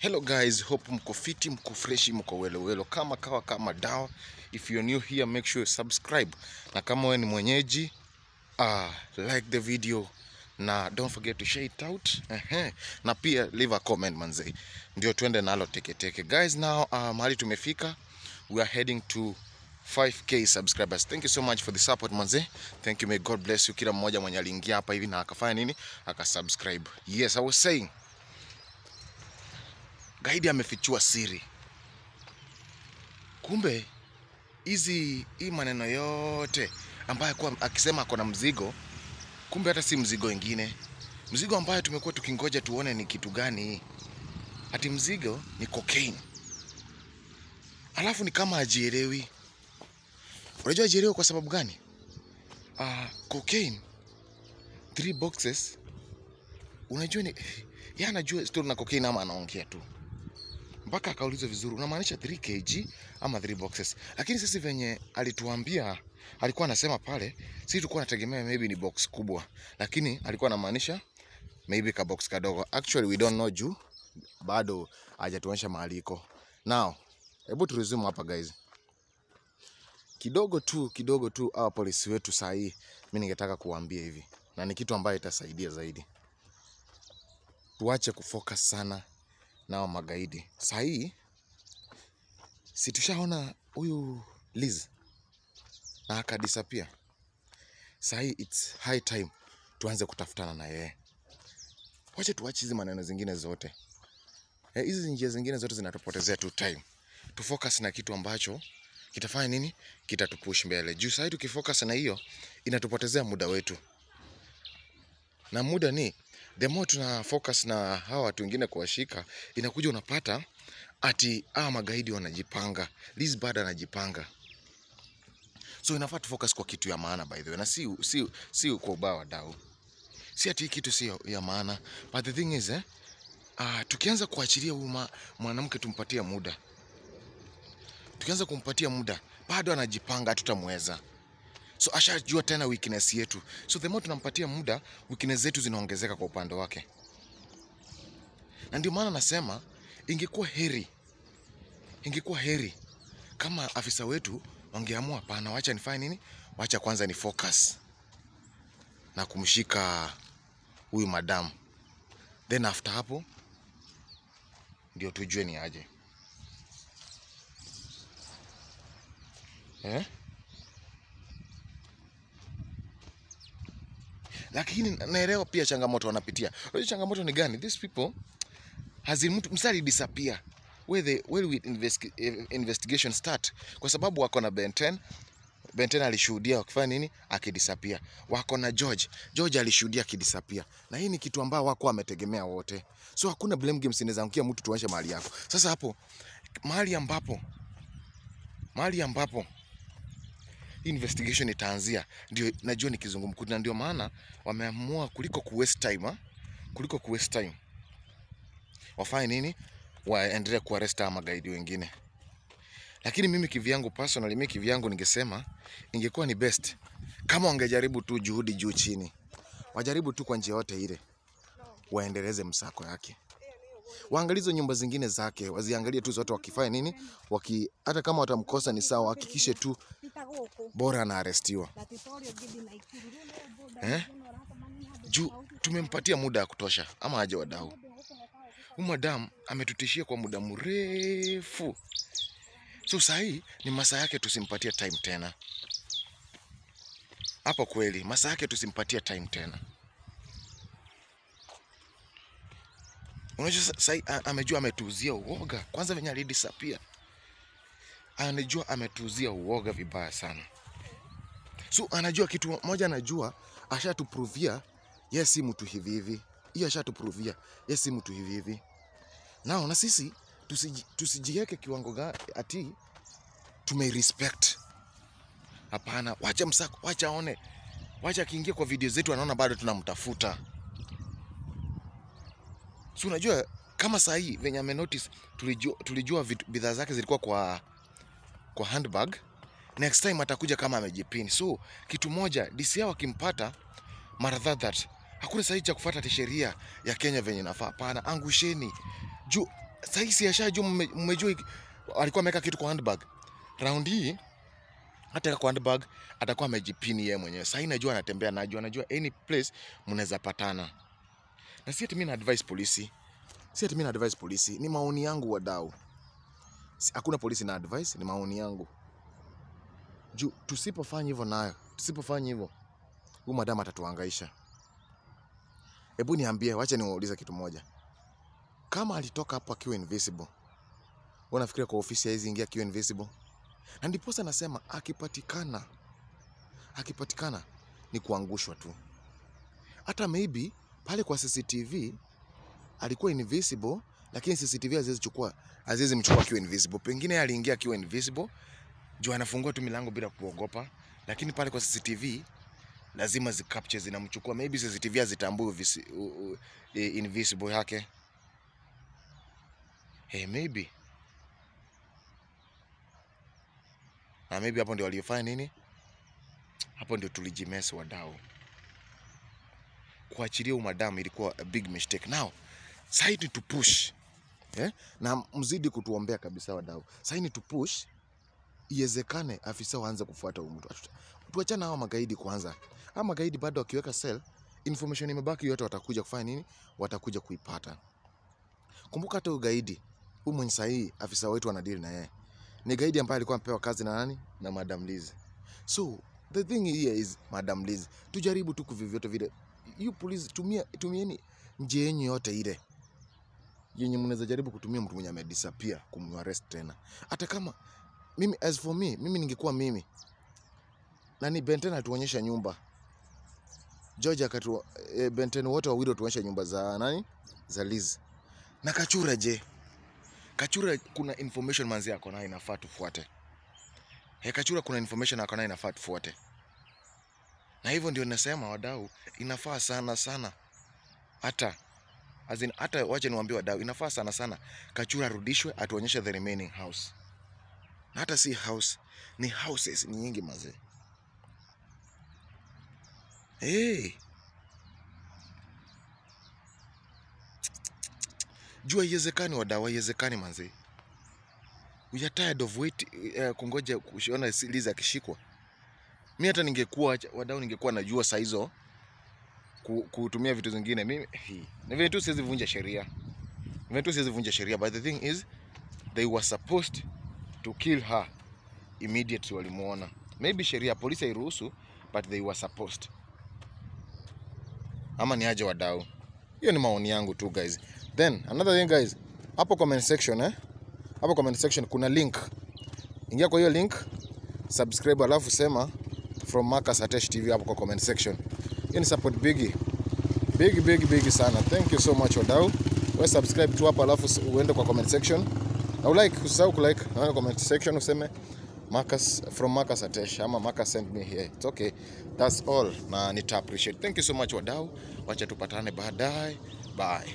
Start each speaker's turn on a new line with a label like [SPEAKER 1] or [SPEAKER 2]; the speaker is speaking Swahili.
[SPEAKER 1] Hello guys, hope mko fiti, mko freshi, mko welo kama kawa kama dawa. If you're new here, make sure you subscribe. Na kama wewe ni mwenyeji, like the video na don't forget to share it out. Na pia leave a comment manze. Ndio tuende nalo teke. Guys, now mahali tumefika. We are heading to 5k subscribers. Thank you so much for the support manze. Thank you, may God bless you. Kila mmoja mwenye aliingia hapa hivi na akafanya nini? Akasubscribe. Yes, I was saying Gaidi amefichua siri. Kumbe hii maneno yote ambaye kwa akisema ako na mzigo, kumbe hata si mzigo wengine. Mzigo ambaye tumekuwa tukingoja tuone ni kitu gani. Ati mzigo ni cocaine. Alafu ni kama hajielewi. Unajua hajielewi kwa sababu gani? Cocaine 3 boxes. Unajua ni yeye anajua story na cocaine ama anaongea tu. Mpaka akaulizwa vizuri, unamaanisha 3 kg ama 3 boxes? Lakini sisi venye alituambia, alikuwa anasema pale, sisi tulikuwa tunategemea maybe ni box kubwa, lakini alikuwa anamaanisha maybe ka box kadogo. Actually we don't know juu bado hajatuonyesha mahali iko. Now, hebu tu resume hapa guys. Kidogo tu hawa polisi wetu saa hii, mimi ningetaka kuwaambia hivi, na ni kitu ambayo itasaidia zaidi. Tuache kufocus sana nao magaidi. Saa hii si tushaona huyu Liz na akadisappear. Saa hii it's high time tuanze kutafutana na yeye. Wacha tuache hizi maneno zingine zote. Hizi njia zingine zote zinatupotezea tu time. Tufocus na kitu ambacho kitafanya nini? Kitatupush mbele. Juu saa hii tukifocus na hiyo inatupotezea muda wetu. Na muda ni the more tuna focus na hawa watu wengine kuwashika, inakuja unapata ati magaidi wanajipanga, Liz bado anajipanga. So inafaa tu focus kwa kitu ya maana by the way. Na si kwa ubaya dau. Si ati kitu si ya maana, but the thing is tukianza kuachilia huyu mwanamke tumpatie muda. Tukianza kumpatia muda, bado anajipanga, tutamweza. So ashajua tena weakness yetu. So the more tunampatia muda, weakness zetu zinaongezeka kwa upande wake. Na ndio maana nasema ingekuwa heri kama afisa wetu wangeamua hapana, wacha nifanye nini? Wacha kwanza ni focus na kumshika huyu madam. Then after hapo ndio tujue ni aje. Lakini naelewa pia changamoto wanapitia. Unajua changamoto ni gani? These people mtu msali disappear. Where will investigation start? Kwa sababu wako na Ben 10 alishuhudia wakifanya nini? Akidisappear. Wako na George alishuhudia akidisappear. Na hii ni kitu ambao wako wametegemea wote. So hakuna blame games inaweza angukia mtu tuache mahali yako. Sasa hapo mahali ambapo investigation itaanzia ndio najua ni kizungumkuti. Na ndio maana wameamua kuliko kuwaste time wafanye nini? Waendelee kuarrest magaidi wengine. Lakini mimi kivyangu ningesema ingekuwa ni best kama wangejaribu tu juhudi juu chini. Wajaribu tu kwa njia yote ile waendeleze msako yake. Waangalizo nyumba zingine zake, waziangalie tu zote wakifanya nini? Hata kama watamkosa ni sawa, hakikishe tu bora na arrestiwa. Juu tumempatia muda wa kutosha ama aje wadau. Huyu madam ametutishia kwa muda mrefu. So saa hii ni masaa yake tusimpatie time tena. Hapo kweli masaa yake tusimpatie time tena. Unajua sasa amejua ametuuzia uoga. Kwanza venye alidisappear, anajua ametuuzia uoga vibaya sana. So anajua kitu moja, anajua ashatuprovia yes si mtu hivi hivi. Hiyo ashatuprovia yes si mtu hivi hivi. Nao na sisi tusijiweke kiwango ati tumerespect. Hapana, wacha msako, wacha aone. Wacha akiingia kwa video zetu anaona bado tunamtafuta. So unajua kama saa hii venye ame notice tulijua bidhaa zake zilikuwa kwa handbag. Next time atakuja kama amejipini. So kitu moja DCI wakimpata mara that hakuna sahihi cha kufuata sheria ya Kenya venye inafaa. Hapana, angusheni. Juu Sasa si ashajua, mmejua alikuwa ameweka kitu kwa handbag. Round hii hata kwa handbag atakuwa amejipini yeye mwenyewe. Sasa najua anatembea, anajua any place mnaweza patana. Na si ati mimi na advise polisi. Ni maoni yangu wadau. Hakuna polisi na advice, ni maoni yangu. Juu tusipofanya hivyo huyu madam atatuhangaisha. Hebu niambie, wacha niwaulize kitu moja. Kama alitoka hapo akiwa invisible, unafikiria kwa ofisi hizi ingia akiwa invisible? Na ndipo sasa nasema akipatikana ni kuangushwa tu. Hata maybe pale kwa CCTV alikuwa invisible, lakini CCTV haziwezi mchukua akiwa invisible. Pengine aliingia akiwa invisible, juu anafungua tu milango bila kuogopa, lakini pale kwa CCTV lazima zicapture zinamchukua. Maybe CCTV hazitambui invisible yake. Maybe. Na maybe hapo ndio waliofanya nini? Hapo ndio tulijimess wadau. Kuachilia madam ilikuwa a big mistake. Now, sasa ni to push. Na mzidi kutuombea kabisa wadau. Sasa ni to push iwezekane afisa waanze kufuata huyu mtu. Tuachana hao magaidi kwanza. Hao magaidi bado wakiweka cell, information imebaki yote watakuja kufanya nini? Watakuja kuipata. Kumbuka hata ugaidi, huyu mwenye sahihi afisa wetu anadeal na yeye. Ni gaidi ambaye alikuwa amepewa kazi na nani? Na Madam Liz. So, the thing here is Madam Liz, tujaribu tu kuvivyote vile. You police tumieni njia yenyu yote ile. Yenye mnaweza jaribu kutumia mtu mwenye amedisappear kumarrest tena. Hata kama mimi, as for me, mimi ningekuwa mimi. Nani Benten atuonyesha nyumba. George Benten wote wawili tuonyesha nyumba za nani? Za Liz. Na Kachura je? Kachura kuna information manzi yako na inafaa tufuate. Kachura kuna information yako na inafaa tufuate. Na hivyo ndio nasema wadau, inafaa sana. Hata wacha niwaambie wadau, inafaa sana Kachura rudishwe atuonyeshe the remaining house. Na hata si house, ni houses ni nyingi mazee. Jua iwezekani wadau, iwezekani manzi. We are tired of kungoja kuona Liz akishikwa. Mimi hata ningekuwa najua saa hizo kutumia vitu zingine. Mimi na vile tu siwezi vunja sheria. But the thing is they were supposed to kill her immediately walimuona. Maybe sheria polisi hairuhusu, but they were supposed. Ama ni aje wadau? Hiyo ni maoni yangu tu guys. Then another thing guys, hapo comment section hapo comment section kuna link. Ingia kwa hiyo link, subscribe alafu sema from Marcus Atesh TV hapo kwa comment section. Hiyo ni support big sana. Thank you so much wadau. Wewe subscribe tu hapo alafu uende kwa comment section. Na usahau kulike na comment section useme Marcus from Marcus Atesh ama Marcus sent me here. It's okay. That's all. Na nita appreciate. Thank you so much wadau. Wacha tupatane baadaye. Bye.